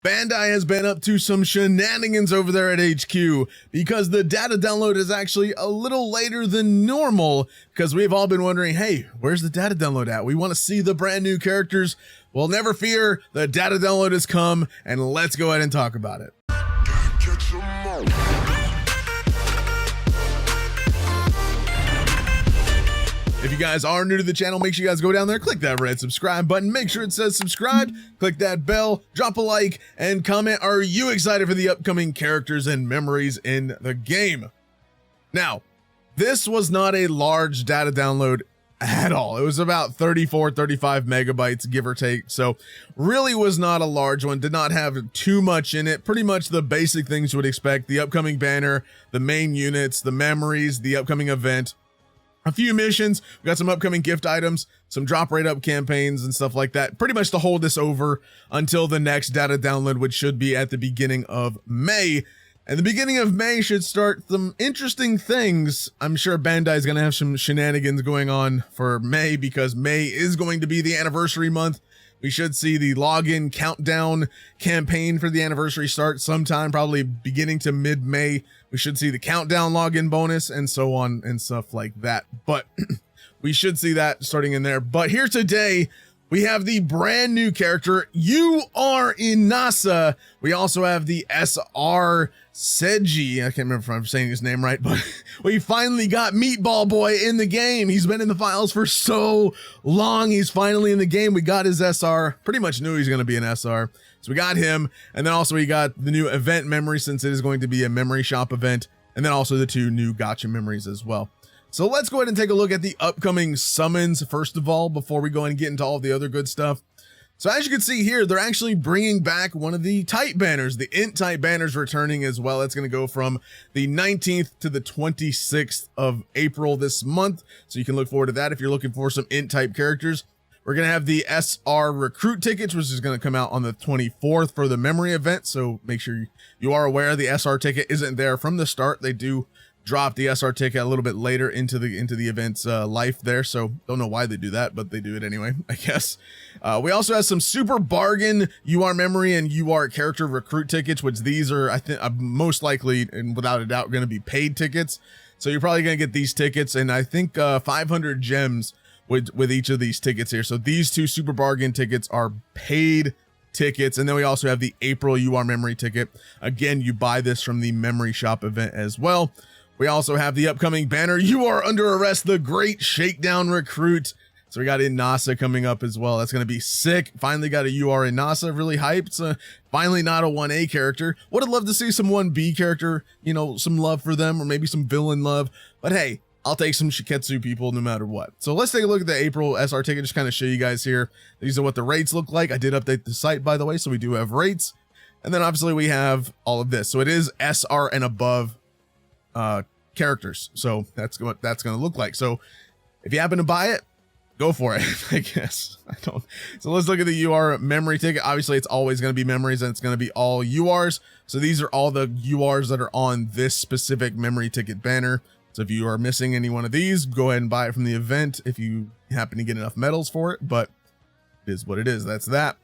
Bandai has been up to some shenanigans over there at HQ because the data download is actually a little later than normal because we've all been wondering, hey, where's the data download at? We want to see the brand new characters. Well, never fear, the data download has come, and let's go ahead and talk about it. If you guys are new to the channel, make sure you guys go down there, click that red subscribe button, make sure it says subscribed, click that bell, drop a like, and comment, are you excited for the upcoming characters and memories in the game? Now, this was not a large data download at all. It was about 34, 35 megabytes, give or take. So really was not a large one, did not have too much in it. Pretty much the basic things you would expect, the upcoming banner, the main units, the memories, the upcoming event, a few missions. We got some upcoming gift items, some drop rate up campaigns and stuff like that, pretty much to hold this over until the next data download, which should be at the beginning of May. And the beginning of May should start some interesting things. I'm sure Bandai is going to have some shenanigans going on for May because May is going to be the anniversary month. We should see the login countdown campaign for the anniversary start sometime, probably beginning to mid-May. We should see the countdown login bonus and so on and stuff like that. But we should see that starting in there. But here today, we have the brand new character, UR Inasa. We also have the SR Seiji. I can't remember if I'm saying his name right, but we finally got Meatball Boy in the game. He's been in the files for so long. He's finally in the game. We got his SR. Pretty much knew he's going to be an SR. So we got him. And then also we got the new event memory, since it is going to be a memory shop event. And then also the two new gacha memories as well. So let's go ahead and take a look at the upcoming summons first of all, before we go and get into all the other good stuff. So as you can see here, they're actually bringing back one of the type banners. The int type banners returning as well. It's going to go from the 19th to the 26th of April this month. So you can look forward to that if you're looking for some int type characters. We're going to have the SR recruit tickets, which is going to come out on the 24th for the memory event. So make sure you are aware the SR ticket isn't there from the start. They do drop the SR ticket a little bit later into the event's life there, so don't know why they do that, but they do it anyway, I guess. We also have some super bargain UR memory and UR character recruit tickets, which these are, I think, most likely and without a doubt going to be paid tickets. So you're probably going to get these tickets, and I think 500 gems with each of these tickets here. So these two super bargain tickets are paid tickets. And then we also have the April UR memory ticket. Again, you buy this from the memory shop event as well. We also have the upcoming banner, You Are Under Arrest, the Great Shakedown Recruit. So we got Inasa coming up as well. That's going to be sick. Finally got a UR Inasa, really hyped. Finally not a 1A character. Would have loved to see some 1B character, you know, some love for them, or maybe some villain love. But hey, I'll take some Shiketsu people no matter what. So let's take a look at the April SR ticket, just kind of show you guys here. These are what the rates look like. I did update the site, by the way, so we do have rates. And then obviously we have all of this. So it is SR and above characters, so that's what that's going to look like. So if you happen to buy it, go for it. I guess I don't. So let's look at the UR memory ticket. Obviously it's always going to be memories, and it's going to be all URs. So these are all the URs that are on this specific memory ticket banner. So if you are missing any one of these, go ahead and buy it from the event if you happen to get enough medals for it, but it is what it is. That's that.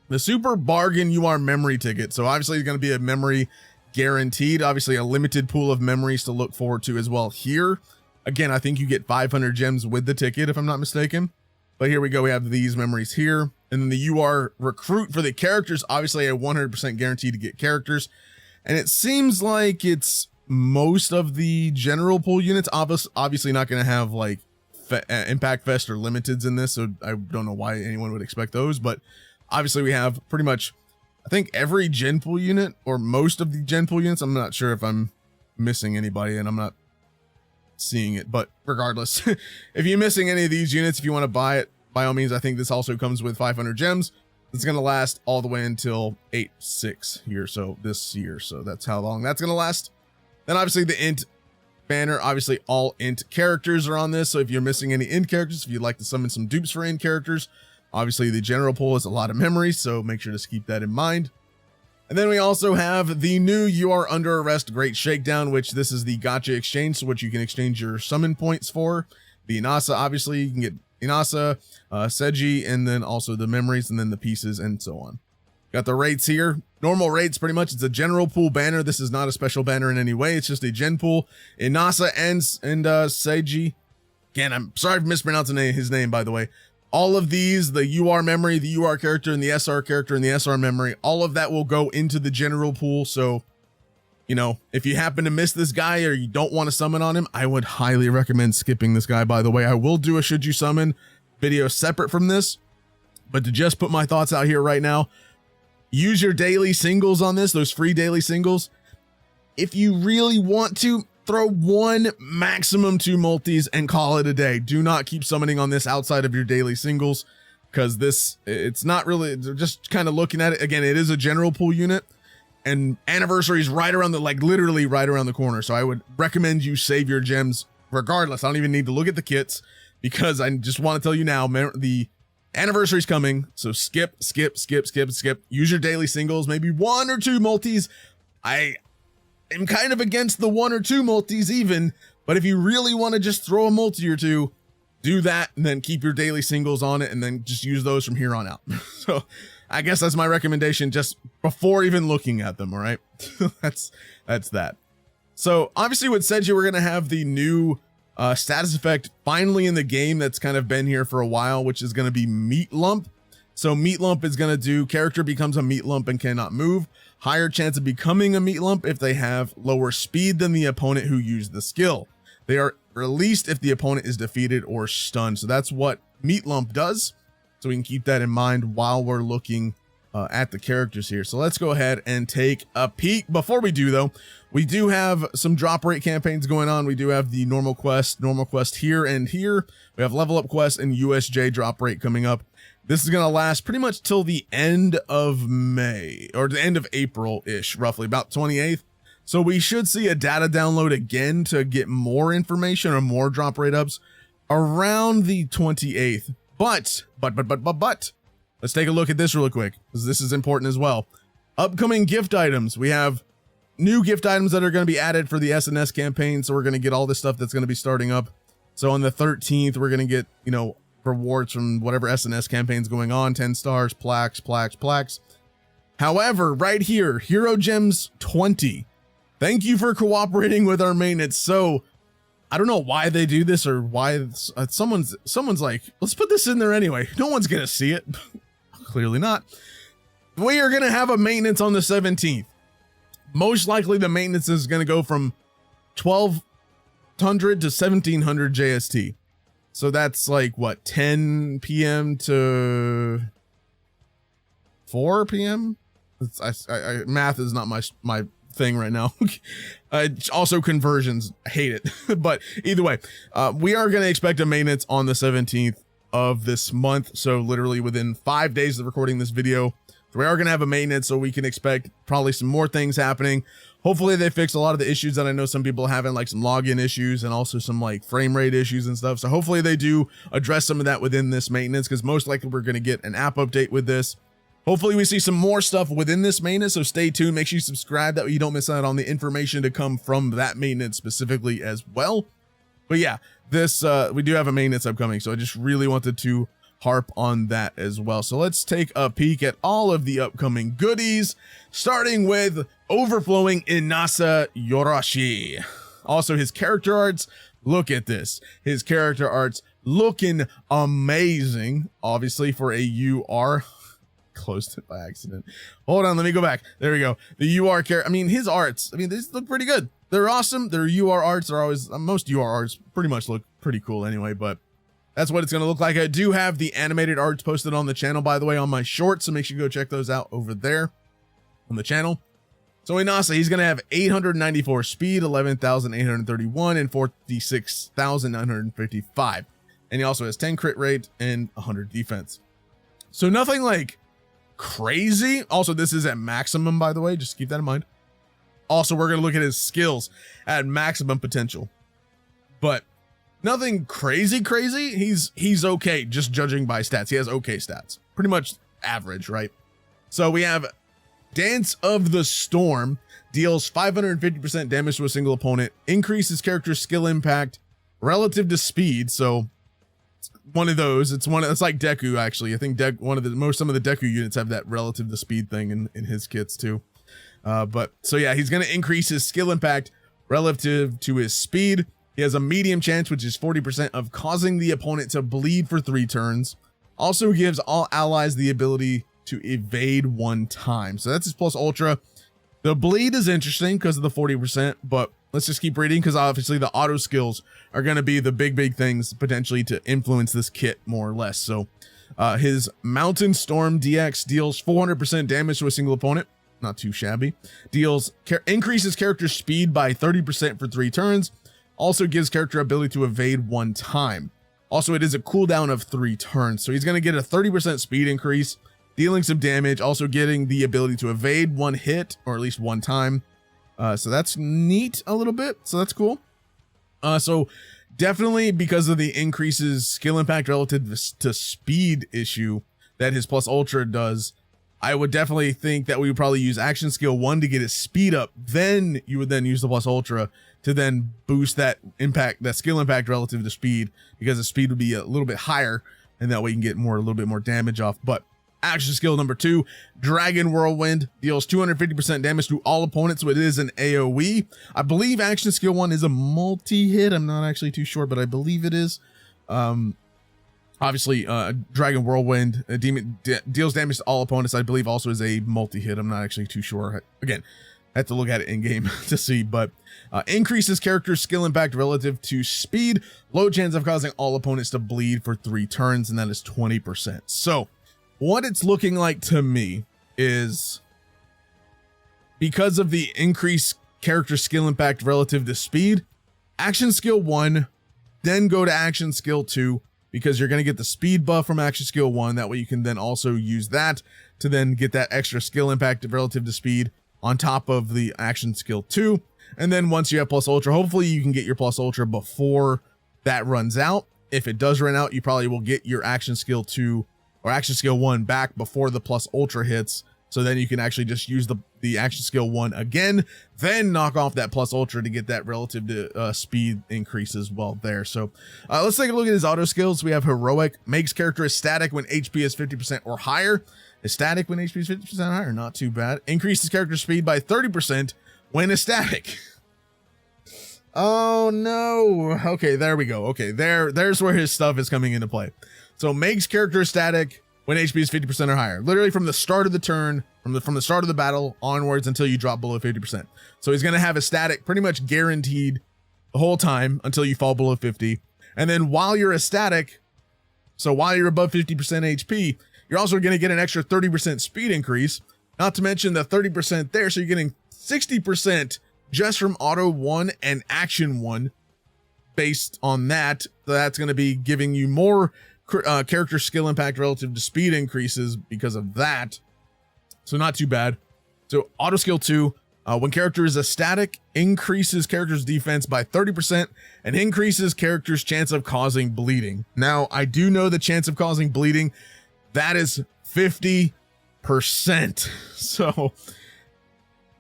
The super bargain UR memory ticket. So obviously it's going to be a memory guaranteed, obviously a limited pool of memories to look forward to as well here. Again, I think you get 500 gems with the ticket if I'm not mistaken, but here we go. We have these memories here, and then the UR recruit for the characters, obviously a 100% guarantee to get characters. And it seems like it's most of the general pool units, obviously not going to have like Impact Fest or limiteds in this, so I don't know why anyone would expect those, but obviously we have pretty much, I think, every gen pool unit, or most of the gen pool units. I'm not sure if I'm missing anybody and I'm not seeing it, but regardless, if you're missing any of these units, if you want to buy it, by all means. I think this also comes with 500 gems. It's going to last all the way until 8/6 here, so this year. So that's how long that's going to last. Then obviously the int banner, obviously all int characters are on this. So if you're missing any int characters, if you'd like to summon some dupes for int characters, obviously the general pool is a lot of memories, so make sure to keep that in mind. And then we also have the new You Are Under Arrest Great Shakedown, which this is the gacha exchange, so which you can exchange your summon points for. The Inasa, obviously you can get Inasa, Seiji, and then also the memories, and then the pieces, and so on. Got the rates here. Normal rates, pretty much. It's a general pool banner. This is not a special banner in any way. It's just a gen pool. Inasa and Seiji. Again, I'm sorry for mispronouncing his name, by the way. All of these, the UR memory, the UR character, and the SR character, and the SR memory, all of that will go into the general pool. So, you know, if you happen to miss this guy or you don't want to summon on him, I would highly recommend skipping this guy, by the way. I will do a should you summon video separate from this, but to just put my thoughts out here right now, use your daily singles on this, those free daily singles. If you really want to, throw 1, maximum 2 multis and call it a day. Do not keep summoning on this outside of your daily singles, because this, it's not really, just kind of looking at it. Again, it is a general pool unit, and anniversary is right around the, like literally right around the corner. So I would recommend you save your gems regardless. I don't even need to look at the kits, because I just want to tell you now, the anniversary is coming. So skip. Use your daily singles, maybe 1 or 2 multis. I'm kind of against the 1 or 2 multis even, but if you really want to just throw a multi or 2, do that and then keep your daily singles on it and then just use those from here on out. So I guess that's my recommendation just before even looking at them. All right. that's that. So obviously with Seiji, we're going to have the new status effect finally in the game that's kind of been here for a while, which is going to be Meat Lump. So Meat Lump is going to do character becomes a meat lump and cannot move. Higher chance of becoming a meat lump if they have lower speed than the opponent who used the skill. They are released if the opponent is defeated or stunned. So that's what Meat Lump does. So we can keep that in mind while we're looking at the characters here. So let's go ahead and take a peek. Before we do though, we do have some drop rate campaigns going on. We do have the normal quest here and here. We have level up quest and USJ drop rate coming up. This is going to last pretty much till the end of May, or the end of April-ish, roughly, about 28th. So we should see a data download again to get more information or more drop rate ups around the 28th. But, let's take a look at this really quick, because this is important as well. Upcoming gift items. We have new gift items that are going to be added for the SNS campaign. So we're going to get all this stuff that's going to be starting up. So on the 13th, we're going to get, you know, rewards from whatever SNS campaign's going on, 10 stars, plaques. However, right here, Hero Gems 20. Thank you for cooperating with our maintenance. So I don't know why they do this or why someone's like, let's put this in there anyway. No one's going to see it. Clearly not. We are going to have a maintenance on the 17th. Most likely the maintenance is going to go from 1200 to 1700 JST. So that's like what, 10 p.m. to 4 p.m. Math is not my thing right now. Also conversions, I hate it. But either way, we are going to expect a maintenance on the 17th of this month. So literally within 5 days of recording this video, we are going to have a maintenance, so we can expect probably some more things happening. Hopefully they fix a lot of the issues that I know some people are having, like some login issues and also some like frame rate issues and stuff. So hopefully they do address some of that within this maintenance, because most likely we're going to get an app update with this. Hopefully we see some more stuff within this maintenance. So stay tuned. Make sure you subscribe. That way you don't miss out on the information to come from that maintenance specifically as well. But yeah, this we do have a maintenance upcoming. So I just really wanted to harp on that as well. So let's take a peek at all of the upcoming goodies, starting with overflowing Inasa Yoarashi. Also his character arts, look at this. His character arts looking amazing. Obviously for a UR, closed it by accident. Hold on, let me go back. There we go. The UR character, I mean his arts, I mean these look pretty good. They're awesome. Their UR arts are always, most UR arts pretty much look pretty cool anyway, but that's what it's going to look like. I do have the animated arts posted on the channel, by the way, on my shorts, so make sure you go check those out over there on the channel. So Inasa, he's going to have 894 speed, 11,831, and 46,955. And he also has 10 crit rate and 100 defense. So nothing like crazy. Also, this is at maximum, by the way, just keep that in mind. Also, we're going to look at his skills at maximum potential. But nothing crazy. He's okay, just judging by stats. He has okay stats, pretty much average, right? So we have Dance of the Storm, deals 550% damage to a single opponent, increases character skill impact relative to speed. So one of those. It's like Deku, actually. I think some of the Deku units have that relative to speed thing in his kits too. But so yeah, he's going to increase his skill impact relative to his speed. He has a medium chance, which is 40%, of causing the opponent to bleed for 3 turns. Also gives all allies the ability to evade 1 time. So that's his plus ultra. The bleed is interesting because of the 40%, but let's just keep reading, because obviously the auto skills are going to be the big things potentially to influence this kit more or less. So his Mountain Storm DX deals 400% damage to a single opponent. Not too shabby. Increases character speed by 30% for 3 turns. Also gives character ability to evade 1 time. Also, it is a cooldown of 3 turns. So he's going to get a 30% speed increase, dealing some damage, also getting the ability to evade 1 hit, or at least 1 time. So that's neat a little bit. So that's cool. So definitely because of the increases skill impact relative to speed issue that his plus ultra does, I would definitely think that we would probably use action skill 1 to get his speed up. Then you would then use the plus ultra to then boost that skill impact relative to speed, because the speed would be a little bit higher, and that way you can get a little bit more damage off. But action skill number 2, Dragon Whirlwind, deals 250% damage to all opponents. So it is an AoE. I believe action skill 1 is a multi-hit. I'm not actually too sure, but I believe it is. Obviously, Dragon Whirlwind deals damage to all opponents. I believe also is a multi-hit. I'm not actually too sure. Again, I have to look at it in game to see, but increases character skill impact relative to speed. Low chance of causing all opponents to bleed for 3 turns, and that is 20%. So what it's looking like to me is, because of the increased character skill impact relative to speed, action skill 1, then go to action skill 2, because you're going to get the speed buff from action skill 1. That way you can then also use that to then get that extra skill impact relative to speed on top of the action skill 2. And then once you have plus ultra, hopefully you can get your plus ultra before that runs out. If it does run out, you probably will get your action skill 2 or action skill 1 back before the plus ultra hits. So then you can actually just use the action skill 1 again, then knock off that plus ultra to get that relative to speed increase as well there. So let's take a look at his auto skills. We have Heroic, makes character static when HP is 50% or higher. Is static when HP is 50% or higher, not too bad. Increases character speed by 30% when static. Oh no. Okay, there we go. Okay, there's where his stuff is coming into play. So makes character static when HP is 50% or higher, literally from the start of the turn, from the start of the battle onwards until you drop below 50%. So he's going to have a static pretty much guaranteed the whole time until you fall below 50. And then while you're a static, so while you're above 50% HP, you're also going to get an extra 30% speed increase, not to mention the 30% there. So you're getting 60% just from auto 1 and action 1 based on that. So that's going to be giving you more character skill impact relative to speed increases because of that. So not too bad. So auto skill 2, when character is a static, increases character's defense by 30% and increases character's chance of causing bleeding. Now, I do know the chance of causing bleeding, that is 50%. So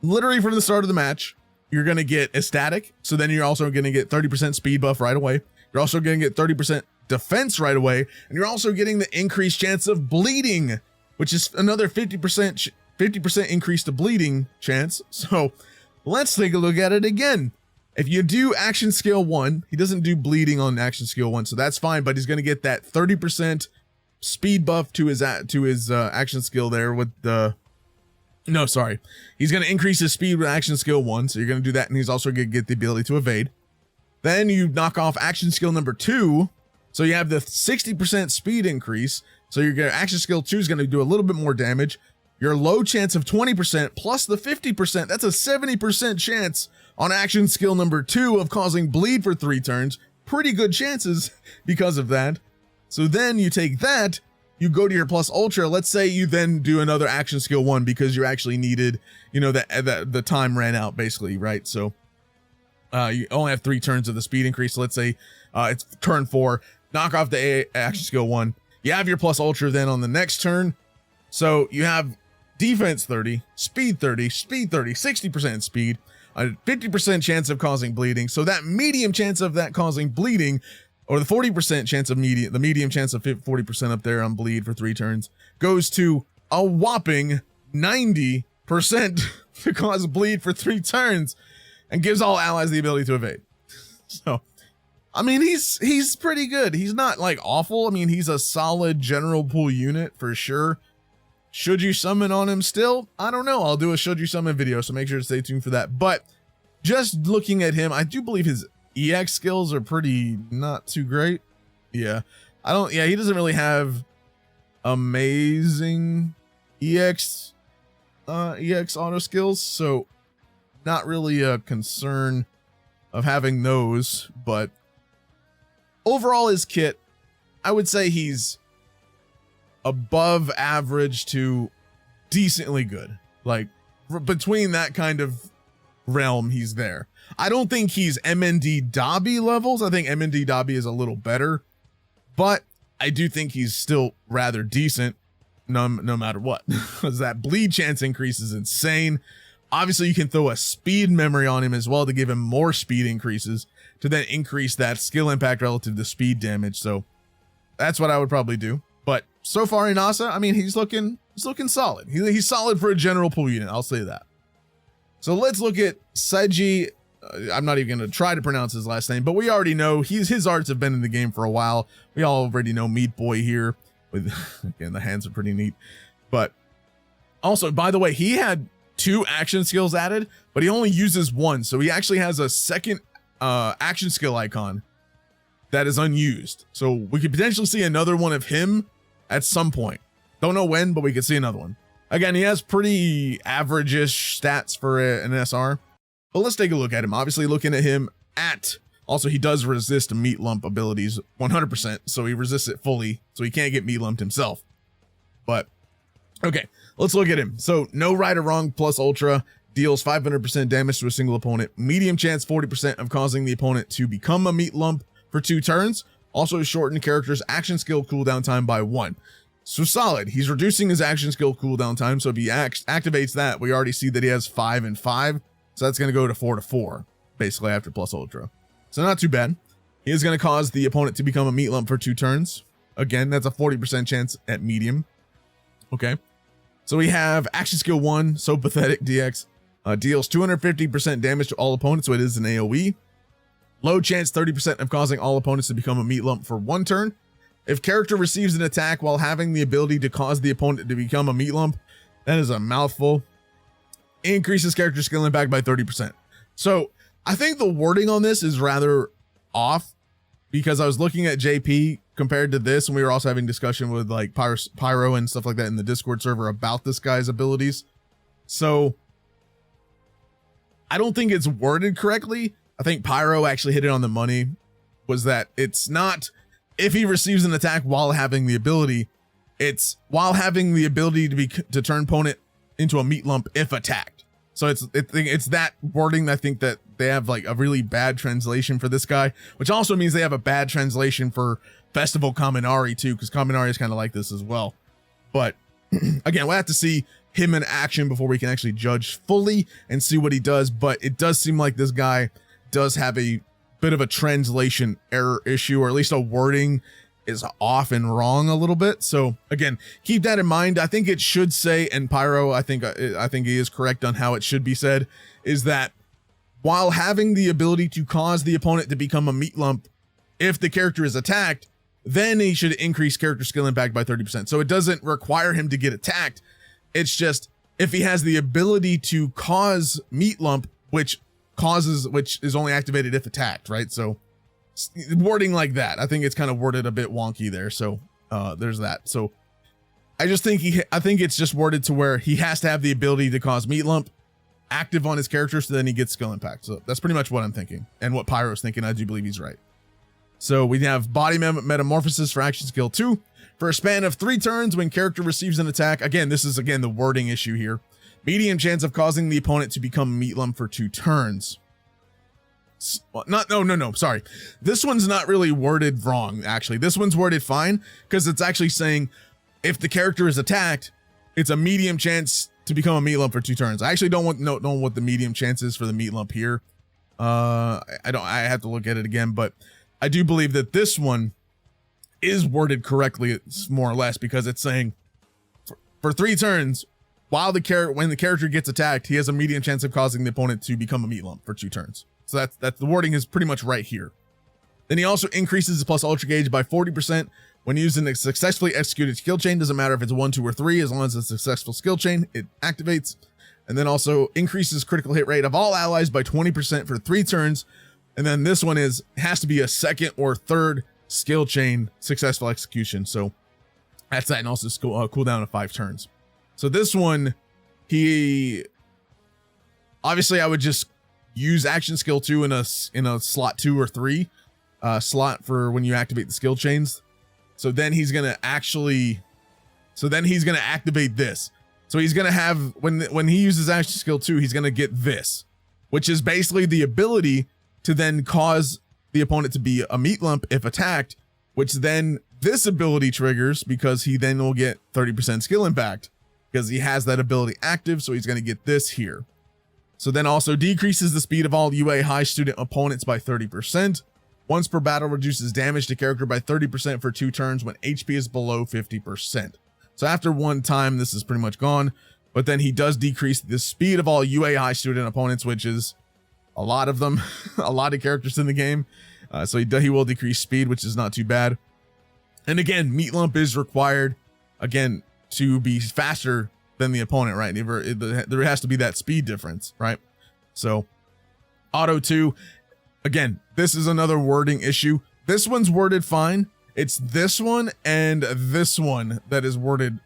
literally from the start of the match, you're going to get a static. So then you're also going to get 30% speed buff right away. You're also going to get 30% defense right away, and you're also getting the increased chance of bleeding, which is another 50% increase to bleeding chance. So let's take a look at it again. If you do action skill 1, he doesn't do bleeding on action skill 1, so that's fine, but he's going to get that 30% speed buff to his action skill there with the he's going to increase his speed with action skill 1, so you're going to do that, and he's also going to get the ability to evade. Then you knock off action skill number 2. So you have the 60% speed increase. So your action skill 2 is going to do a little bit more damage. Your low chance of 20% plus the 50%. That's a 70% chance on action skill number 2 of causing bleed for 3 turns. Pretty good chances because of that. So then you take that, you go to your plus ultra. Let's say you then do another action skill 1 because you actually needed, the time ran out basically, right? So you only have 3 turns of the speed increase. So let's say it's turn 4. Knock off the action skill 1. You have your plus ultra then on the next turn. So you have defense 30, speed 30, 60% speed, a 50% chance of causing bleeding. So that medium chance of that causing bleeding or the 40% chance of the medium chance of 40% up there on bleed for 3 turns goes to a whopping 90% to cause bleed for 3 turns and gives all allies the ability to evade. So, I mean, he's pretty good. He's not like awful. I mean, he's a solid general pool unit for sure. Should you summon on him still? I don't know. I'll do a should you summon video, so make sure to stay tuned for that. But just looking at him, I do believe his EX skills are pretty not too great. Yeah, he doesn't really have amazing EX auto skills, so not really a concern of having those. But overall, his kit, I would say he's above average to decently good. Like between that kind of realm, he's there. I don't think he's MND Dobby levels. I think MND Dobby is a little better, but I do think he's still rather decent no matter what. Because that bleed chance increase is insane. Obviously, you can throw a speed memory on him as well to give him more speed increases to then increase that skill impact relative to speed damage. So that's what I would probably do. But so far, Inasa, I mean, he's looking solid. He's solid for a general pool unit. I'll say that. So let's look at Seiji. I'm not even going to try to pronounce his last name, but we already know his arts have been in the game for a while. We already know Meat Boy here. With again, the hands are pretty neat. But also, by the way, he had 2 action skills added, but he only uses 1. So he actually has a second action skill icon that is unused. So we could potentially see another one of him at some point. Don't know when, but we could see another one. Again, he has pretty average-ish stats for an SR. But let's take a look at him. Obviously, looking at him also, he does resist meat lump abilities 100%. So he resists it fully. So he can't get meat lumped himself. But okay, let's look at him. So no right or wrong plus ultra deals 500% damage to a single opponent. Medium chance 40% of causing the opponent to become a meat lump for 2 turns. Also shorten character's action skill cooldown time by 1. So solid. He's reducing his action skill cooldown time. So if he activates that, we already see that he has 5 and 5. So that's going to go to 4 to 4, basically after plus ultra. So not too bad. He is going to cause the opponent to become a meat lump for 2 turns. Again, that's a 40% chance at medium. Okay. So we have action skill 1, So Pathetic DX. Deals 250% damage to all opponents, so it is an AoE. Low chance 30% of causing all opponents to become a meat lump for 1 turn. If character receives an attack while having the ability to cause the opponent to become a meat lump, that is a mouthful. Increases character skill impact by 30%. So I think the wording on this is rather off, because I was looking at JP compared to this, and we were also having discussion with like Pyro and stuff like that in the Discord server about this guy's abilities. So I don't think it's worded correctly. I think Pyro actually hit it on the money, was that it's not if he receives an attack while having the ability, it's while having the ability to turn opponent into a meat lump if attacked. So it's that wording. I think that they have like a really bad translation for this guy, which also means they have a bad translation for Festival Kaminari too, because Kaminari is kind of like this as well. But again, we'll have to see him in action before we can actually judge fully and see what he does. But it does seem like this guy does have a bit of a translation error issue, or at least a wording is off and wrong a little bit. So again, keep that in mind. I think it should say, and Pyro, I think he is correct on how it should be said, is that while having the ability to cause the opponent to become a meat lump if the character is attacked, then he should increase character skill impact by 30%. So it doesn't require him to get attacked. It's just if he has the ability to cause meat lump, which is only activated if attacked, right? So wording like that, I think it's kind of worded a bit wonky there. So there's that. So I think it's just worded to where he has to have the ability to cause meat lump active on his character, so then he gets skill impact. So that's pretty much what I'm thinking, and what Pyro's thinking. I do believe he's right. So we have body metamorphosis for action skill 2 for a span of 3 turns when character receives an attack. Again, this is the wording issue here. Medium chance of causing the opponent to become a meat lump for 2 turns. Sorry. This one's not really worded wrong, actually. This one's worded fine, because it's actually saying if the character is attacked, it's a medium chance to become a meat lump for 2 turns. I actually don't know what the medium chance is for the meat lump here. I have to look at it again, but I do believe that this one is worded correctly, it's more or less, because it's saying for 3 turns, while when the character gets attacked, he has a medium chance of causing the opponent to become a meat lump for 2 turns. So that's the wording is pretty much right here. Then he also increases his plus ultra gauge by 40% when using a successfully executed skill chain. Doesn't matter if it's 1, 2, or 3, as long as it's a successful skill chain, it activates. And then also increases critical hit rate of all allies by 20% for 3 turns. And then this one has to be a 2nd or 3rd skill chain successful execution. So that's that, and also cooldown of 5 turns. So this one, obviously I would just use action skill 2 in a slot 2 or 3 slot for when you activate the skill chains. So then he's gonna activate this. So he's gonna have, when he uses action skill 2, he's gonna get this, which is basically the ability to then cause the opponent to be a meat lump if attacked, which then this ability triggers because he then will get 30% skill impact because he has that ability active. So he's going to get this here. So then also decreases the speed of all UA high student opponents by 30%. Once per battle, reduces damage to character by 30% for 2 turns when HP is below 50%. So after 1 time, this is pretty much gone. But then he does decrease the speed of all UA high student opponents, which is a lot of them, a lot of characters in the game. So he will decrease speed, which is not too bad. And again, meat lump is required, again, to be faster than the opponent, right? There has to be that speed difference, right? So auto 2, again, this is another wording issue. This one's worded fine. It's this one and this one that is worded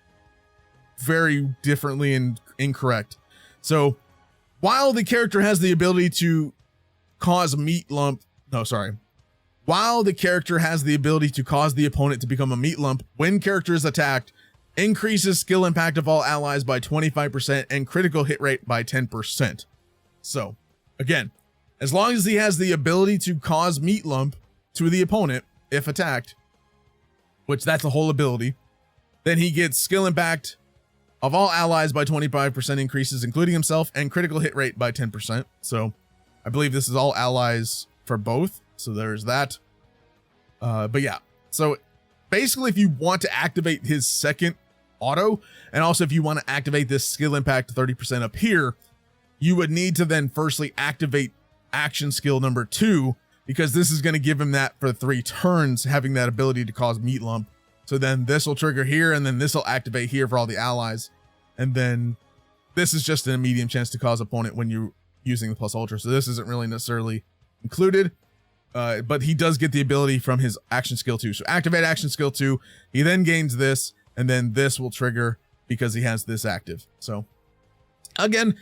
very differently and incorrect. So while the character has the ability to cause while the character has the ability to cause the opponent to become a meat lump when character is attacked, increases skill impact of all allies by 25% and critical hit rate by 10%. So again, as long as he has the ability to cause meat lump to the opponent if attacked, which that's a whole ability, then he gets skill impact of all allies by 25% increases, including himself, and critical hit rate by 10%. So I believe this is all allies for both. So there's that. But yeah, so basically if you want to activate his 2nd auto, and also if you want to activate this skill impact 30% up here, you would need to then firstly activate action skill number 2, because this is going to give him that for 3 turns, having that ability to cause meat lump. So then this will trigger here, and then this will activate here for all the allies. And then this is just a medium chance to cause opponent when you're using the plus ultra. So this isn't really necessarily included. But he does get the ability from his action skill 2. So activate action skill 2. He then gains this, and then this will trigger because he has this active. So again,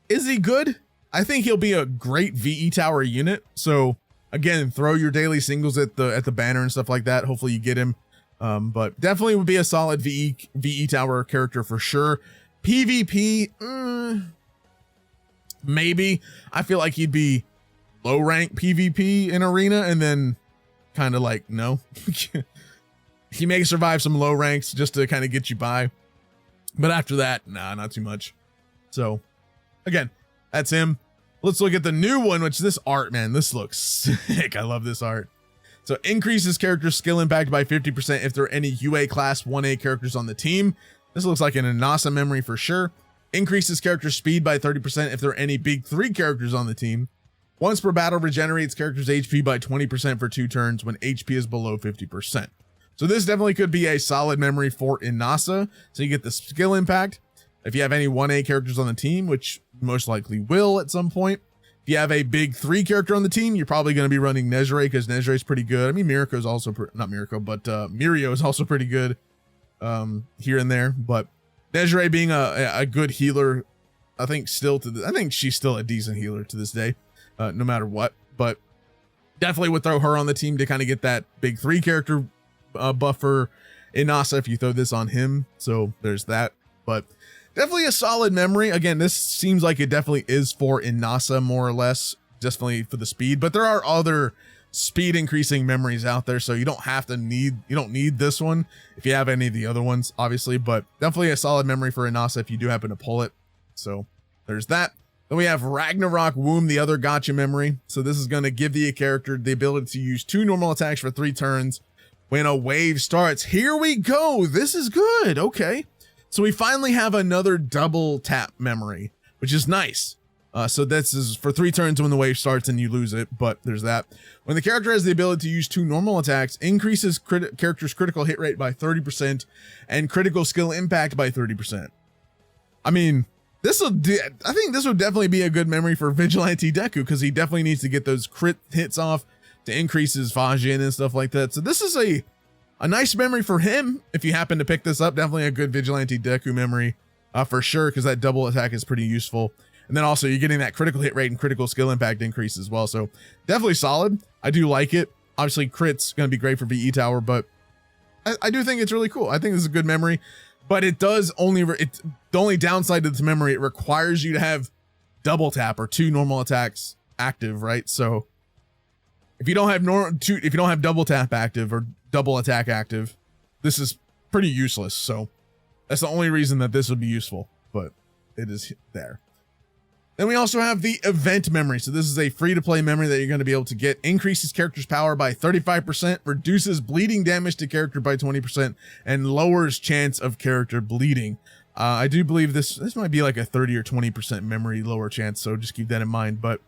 is he good? I think he'll be a great VE tower unit. So again, throw your daily singles at the banner and stuff like that. Hopefully you get him. But definitely would be a solid VE tower character for sure. PvP, maybe. I feel like he'd be low rank PvP in arena, and then kind of like, no. He may survive some low ranks just to kind of get you by, but after that, nah, not too much. So again, that's him. Let's look at the new one, which this art, man, this looks sick. I love this art. So increases character skill impact by 50% if there are any UA class 1A characters on the team. This looks like an Inasa memory for sure. Increases character speed by 30% if there are any big 3 characters on the team. Once per battle, regenerates character's HP by 20% for 2 turns when HP is below 50%. So this definitely could be a solid memory for Inasa. So you get the skill impact if you have any 1A characters on the team, which most likely will at some point. If you have a big 3 character on the team, you're probably going to be running Nezure, because Nezure is pretty good. I mean, Mirio is also pretty good here and there. But Nezure being a good healer, I think she's still a decent healer to this day. No matter what, but definitely would throw her on the team to kind of get that big 3 character buffer Inasa if you throw this on him. So there's that, but definitely a solid memory. Again, this seems like it definitely is for Inasa more or less, definitely for the speed, but there are other speed increasing memories out there. So you don't need this one if you have any of the other ones, obviously, but definitely a solid memory for Inasa if you do happen to pull it. So there's that. Then we have Ragnarok Womb, the other gotcha memory. So this is going to give the character the ability to use 2 normal attacks for 3 turns when a wave starts. Here we go. This is good. Okay. So we finally have another double tap memory, which is nice. So this is for 3 turns when the wave starts and you lose it, but there's that. When the character has the ability to use 2 normal attacks, increases character's critical hit rate by 30% and critical skill impact by 30%. I mean, I think this would definitely be a good memory for Vigilante Deku, because he definitely needs to get those crit hits off to increase his Fajin and stuff like that. So this is a nice memory for him. If you happen to pick this up, definitely a good Vigilante Deku memory for sure, because that double attack is pretty useful. And then also you're getting that critical hit rate and critical skill impact increase as well. So definitely solid. I do like it. Obviously crit's going to be great for VE Tower, but I do think it's really cool. I think this is a good memory, but it does only, the only downside to this memory, it requires you to have double tap or 2 normal attacks active, right? So if you don't have double tap active or double attack active, this is pretty useless. So that's the only reason that this would be useful, but it is there. Then we also have the event memory. So this is a free-to-play memory that you're going to be able to get. Increases character's power by 35%, reduces bleeding damage to character by 20%, and lowers chance of character bleeding. I do believe this might be like a 30 or 20% memory lower chance, so just keep that in mind. But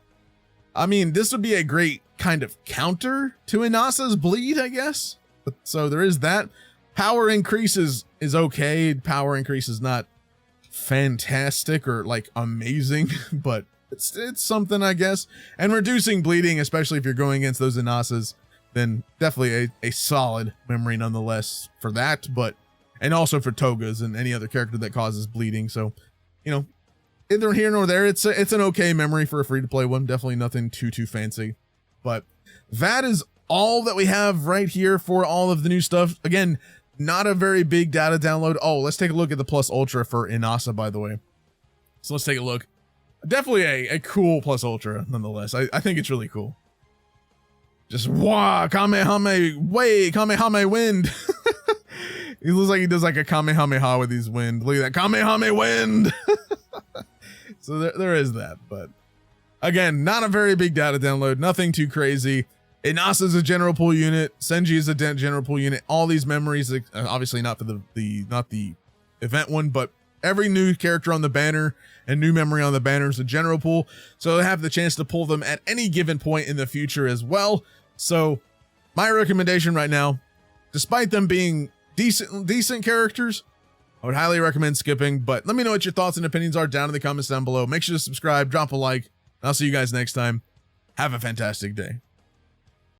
I mean, this would be a great kind of counter to Inasa's bleed, I guess. So there is that. Power increases is okay. Power increase is not fantastic or like amazing, but it's something, I guess. And reducing bleeding, especially if you're going against those Inasas, then definitely a solid memory nonetheless for that, but and also for Togas and any other character that causes bleeding. So, you know, either here nor there, it's an okay memory for a free-to-play one. Definitely nothing too fancy, but that is all that we have right here for all of the new stuff. Again, not a very big data download. Oh, let's take a look at the Plus Ultra for Inasa, by the way. So let's take a look. Definitely a cool Plus Ultra, nonetheless. I think it's really cool. Just wah, Kamehame wind. He looks like he does like a Kamehameha with his wind. Look at that Kamehame wind. So there is that, but again, not a very big data download. Nothing too crazy. Inasa is a general pool unit. Senji is a general pool unit. All these memories, obviously not for the event one, but every new character on the banner and new memory on the banner is a general pool. So they have the chance to pull them at any given point in the future as well. So my recommendation right now, despite them being decent characters, I would highly recommend skipping. But let me know what your thoughts and opinions are down in the comments down below. Make sure to subscribe, drop a like, and I'll see you guys next time. Have a fantastic day.